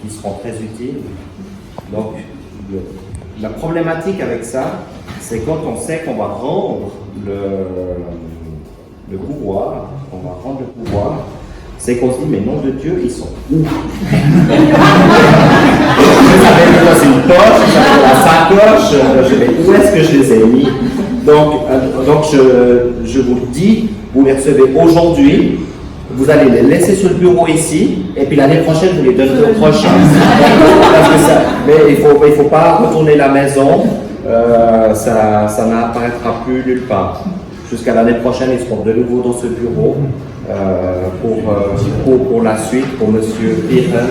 qui seront très utiles. Donc, la problématique avec ça, c'est quand on sait qu'on va rendre le pouvoir, c'est qu'on se dit, mais nom de Dieu, ils sont où? Ça fait dans une poche, ça fait dans la sacoche, où est-ce que je les ai mis? Donc je vous le dis, vous les recevez aujourd'hui, vous allez les laisser sur le bureau ici, et puis l'année prochaine, vous les donnerez au prochain. Mais il faut pas retourner la maison, ça n'apparaîtra plus nulle part. Jusqu'à l'année prochaine, ils seront de nouveau dans ce bureau pour la suite, pour M. Pirin,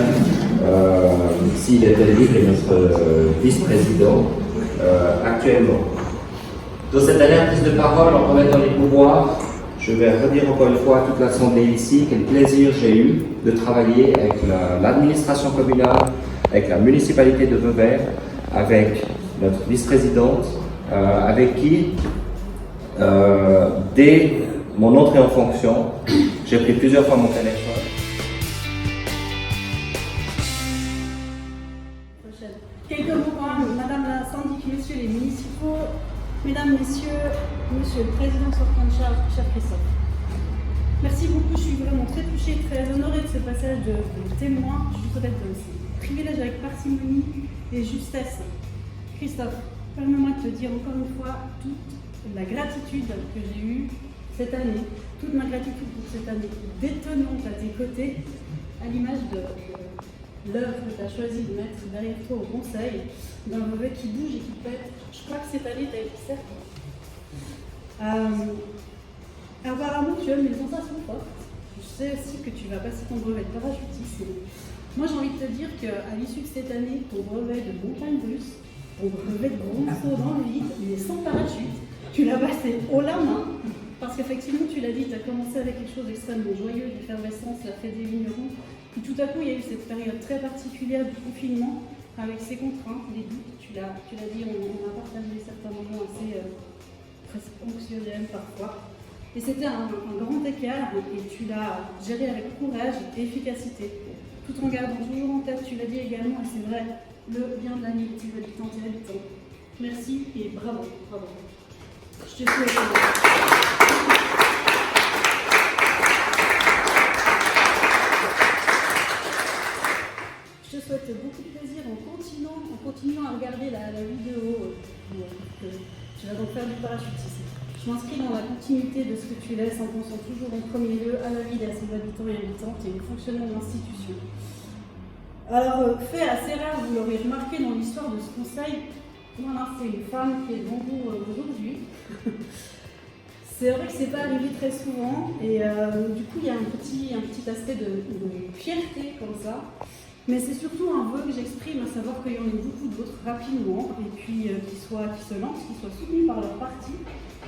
s'il était libre, et notre vice-président actuellement. Dans cette dernière prise de parole, en remettant les pouvoirs, je vais redire encore une fois à toute l'Assemblée ici quel plaisir j'ai eu de travailler avec l'administration communale, avec la municipalité de Vauvert, avec notre vice-présidente, avec qui, dès mon entrée en fonction, j'ai pris plusieurs fois mon téléphone. Quelques mots quand même, Madame la syndic, Messieurs les municipaux, Mesdames, Messieurs, Monsieur le Président sortant de charge, cher Christophe. Merci beaucoup, je suis vraiment très touchée, très honorée de ce passage de témoin. Je voudrais te privilège avec parcimonie et justesse. Christophe, permets-moi de te dire encore une fois toute la gratitude que j'ai eue cette année, toute ma gratitude pour cette année détonnante à tes côtés, à l'image de l'œuvre que tu as choisi de mettre derrière toi au conseil, d'un brevet qui bouge et qui pète. Je crois que cette année, tu as été certes. Apparemment, tu aimes les sensations fortes. Je sais aussi que tu vas passer ton brevet de parachutiste. Moi, j'ai envie de te dire qu'à l'issue de cette année, ton brevet de montagne russe, ton brevet de grand saut dans le vide, mais sans parachute, tu l'as passé haut la main. Parce qu'effectivement, tu l'as dit, tu as commencé avec quelque chose d'extrêmement joyeux, d'effervescence, la fête des vignerons. Puis tout à coup, il y a eu cette période très particulière du confinement, avec ses contraintes, les doutes. Tu l'as dit, on a partagé certains moments assez presque anxiogènes parfois. Et c'était un grand écart, et tu l'as géré avec courage et efficacité, tout en gardant toujours en tête, tu l'as dit également, et c'est vrai, le bien de l'année, tes habitants, tes habitants. Merci et bravo, bravo. Je te souhaite. Je te souhaite beaucoup de plaisir en continuant à regarder la vidéo que tu vas donc faire du parachutisme. Je m'inscris dans la continuité de ce que tu laisses en pensant toujours en premier lieu à la vie de ses habitants et habitantes et au fonctionnement de l'institution. Alors, fait assez rare, vous l'aurez remarqué dans l'histoire de ce conseil, voilà, c'est une femme qui est devant vous aujourd'hui. C'est vrai que c'est pas arrivé très souvent et du coup il y a un petit aspect de fierté comme ça. Mais c'est surtout un vœu que j'exprime, à savoir qu'il y en ait beaucoup d'autres rapidement, et puis qui se lancent, qui soient soutenus par leur parti,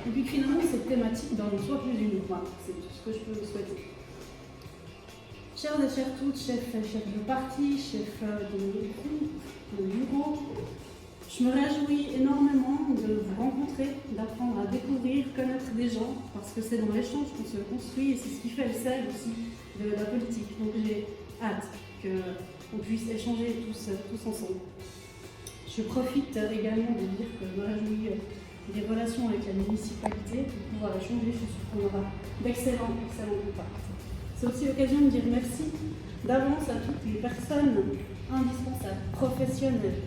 et puis finalement cette thématique dans le soit plus une. Voilà, c'est tout ce que je peux vous souhaiter. Chers et chères toutes, chefs de parti, chefs de groupe, de bureau, je me réjouis énormément de vous rencontrer, d'apprendre à découvrir, connaître des gens, parce que c'est dans l'échange qu'on se construit, et c'est ce qui fait le sel aussi de la politique. Donc j'ai hâte qu'on puisse échanger tous ensemble. Je profite également de dire que je me réjouis des relations avec la municipalité pour pouvoir échanger. Je suis sûre qu'on aura d'excellents contacts. C'est aussi l'occasion de dire merci d'avance à toutes les personnes indispensables, professionnelles,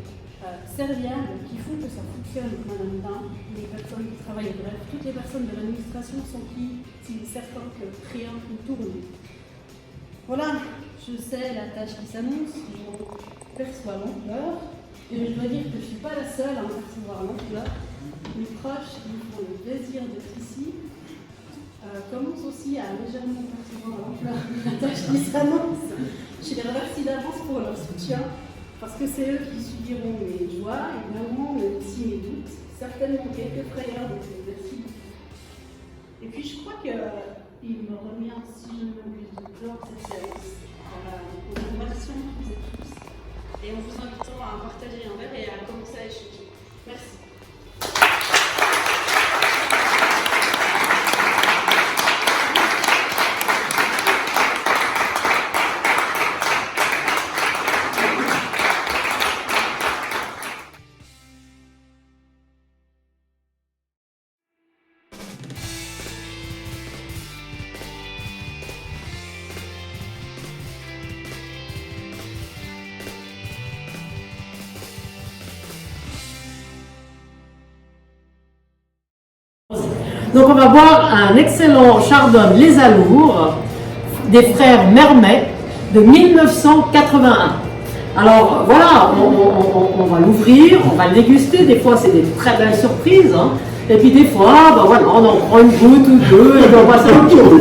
serviables, qui font que ça fonctionne, Madame Dain, les personnes qui travaillent, bref, toutes les personnes de l'administration sans qui il est certain que rien ne tourne. Voilà, je sais la tâche qui s'annonce, je perçois l'ampleur, et je dois dire que je ne suis pas la seule à en percevoir l'ampleur. Mes proches qui me font le plaisir d'être ici commencent aussi à légèrement percevoir l'ampleur de la tâche qui s'annonce. Je les remercie d'avance pour leur soutien, parce que c'est eux qui subiront mes joies, évidemment, mais aussi mes doutes, certainement quelques frayeurs, donc merci. Et puis je crois qu'il me revient, si je ne m'abuse, de clore cette séance en vous remerciant toutes et tous, et en vous invitant à partager un verre et à commencer à échanger. Merci. Donc on va boire un excellent chardonnay Les Alours des frères Mermet de 1981. Alors voilà, on va l'ouvrir, on va le déguster. Des fois c'est des très belles surprises. Hein. Et puis des fois, ben voilà, on en prend une goutte ou deux et puis on passe un tour.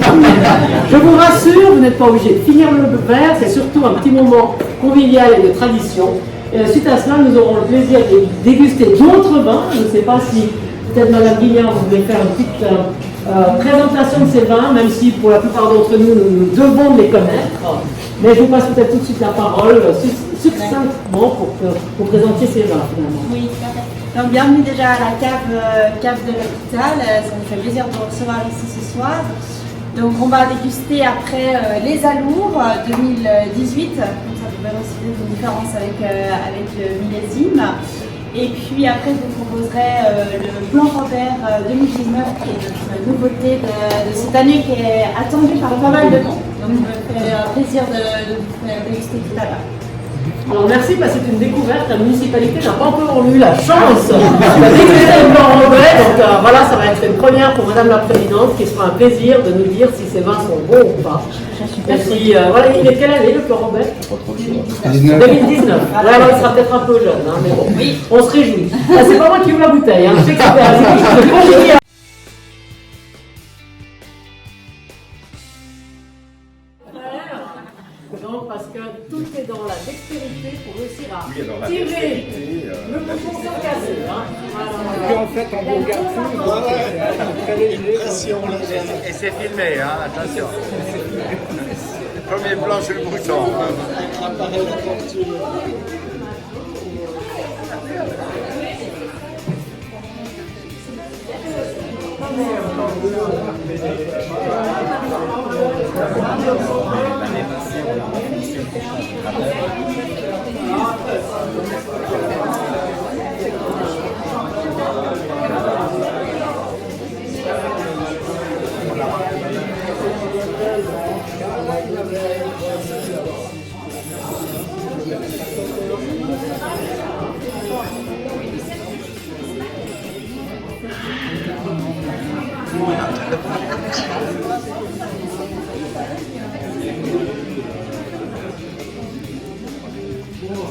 Je vous rassure, vous n'êtes pas obligé de finir le verre, c'est surtout un petit moment convivial et de tradition. Et suite à cela, nous aurons le plaisir de déguster d'autres vins. Je ne sais pas si peut-être Madame Guignard vous voulez faire une petite présentation de ces vins, même si pour la plupart d'entre nous, nous devons les connaître. Mais je vous passe peut-être tout de suite la parole, succinctement, pour que vous présentiez ces vins finalement. Oui, tout à fait. Donc bienvenue déjà à la cave de l'hôpital. Ça nous fait plaisir de vous recevoir ici ce soir. Donc on va déguster après les Alours 2018. Comme ça vous verrez aussi des différences avec le millésime. Et puis après je vous proposerai le Blanc Robert 2019 qui est notre nouveauté de cette année qui est attendue par pas mal de monde. Donc je me fais plaisir de vous faire déguster tout à l'heure. Alors merci parce que c'est une découverte, la municipalité n'a pas encore eu la chance de déguster le Blanc Robert, donc voilà, ça va être une première pour Madame la Présidente qui sera un plaisir de nous dire si ces vins sont bons ou pas. Et puis voilà, il est quelle année le Blanc Robert 2019. Voilà, il sera peut-être un peu jeune, hein, mais bon, on se réjouit. C'est pas moi qui ouvre la bouteille, hein. Je sais que c'est quelque chose de compliqué. Non, parce que tout est dans la dextérité pour réussir à tirer le bouchon sans casser. Hein. Et en fait, en bon garçon, très léger. Et c'est filmé, hein, attention. Premier plan sur le bouchon.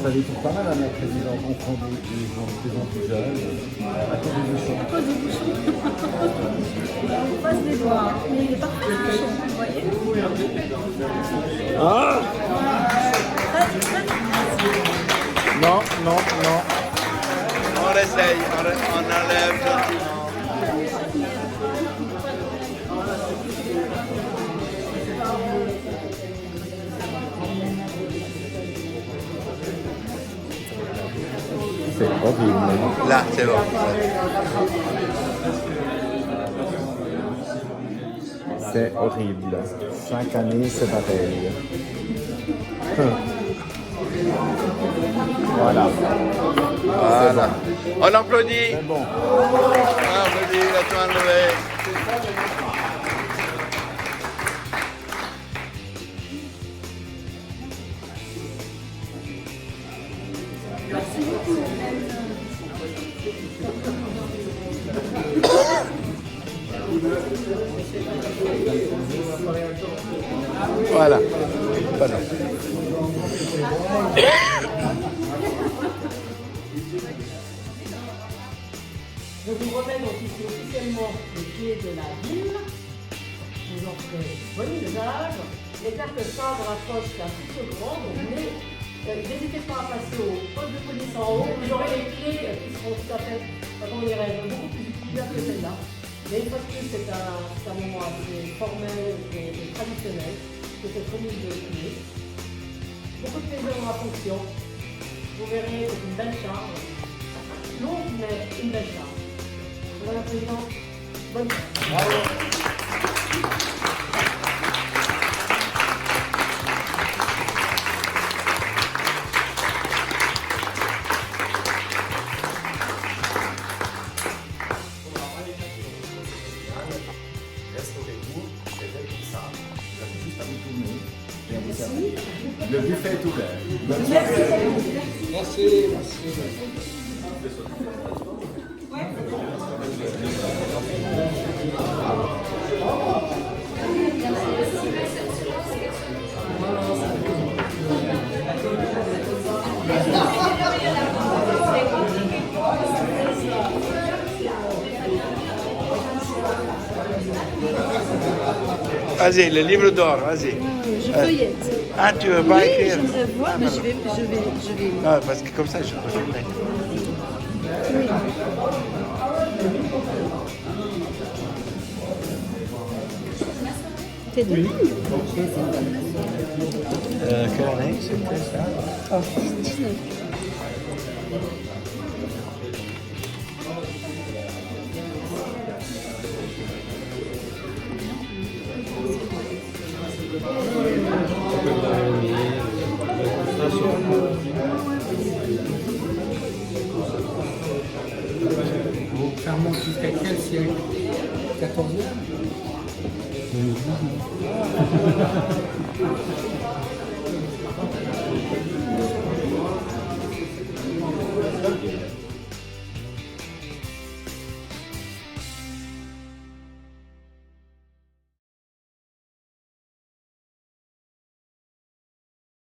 Ça détourne pas mal à la présidente, on prend des gens de plus en plus jeunes, à cause des bouchons. À cause des bouchons. On passe les doigts, mais il est parfait le bouchon, vous voyez. Ah non, non, non. On essaye, on enlève gentiment. C'est horrible. Là, c'est bon. C'est horrible. 5 années, c'est pareil. Voilà. Voilà. On applaudit. C'est bon. On applaudit, la main levée. Voilà. Voilà. Je vous remets donc ici officiellement les pieds de la ville. Je vous en ferai bon usage. Les cartes phares de la poste sont un petit peu grandes, mais n'hésitez pas à passer au poste de police en haut. Vous aurez les clés qui seront tout à fait, comment dirais-je, beaucoup plus utilisées que celle-là. Mais une fois de plus, c'est un moment assez formel et traditionnel de cette remise de clés. Beaucoup de plaisir dans la fonction. Vous verrez, c'est une belle charge. Longue, mais une belle charge. Madame la Présidente, bonne nuit. Bravo. Restaurez-vous, c'est fait pour ça. Vous avez juste à vous tourner et à vous servir. Le buffet est ouvert. Bonne soirée. Merci. Merci. Vas-y, le livre d'or, vas-y. Je feuillette. Ah, tu veux pas Oui, écrire? j'aimerais voir, Ah, mais ben je vais. non, parce que comme ça, je peux filmer. Oui. T'es de langue? Quelle année c'était ça? 19. Ça remonte jusqu'à quel siècle? 14e?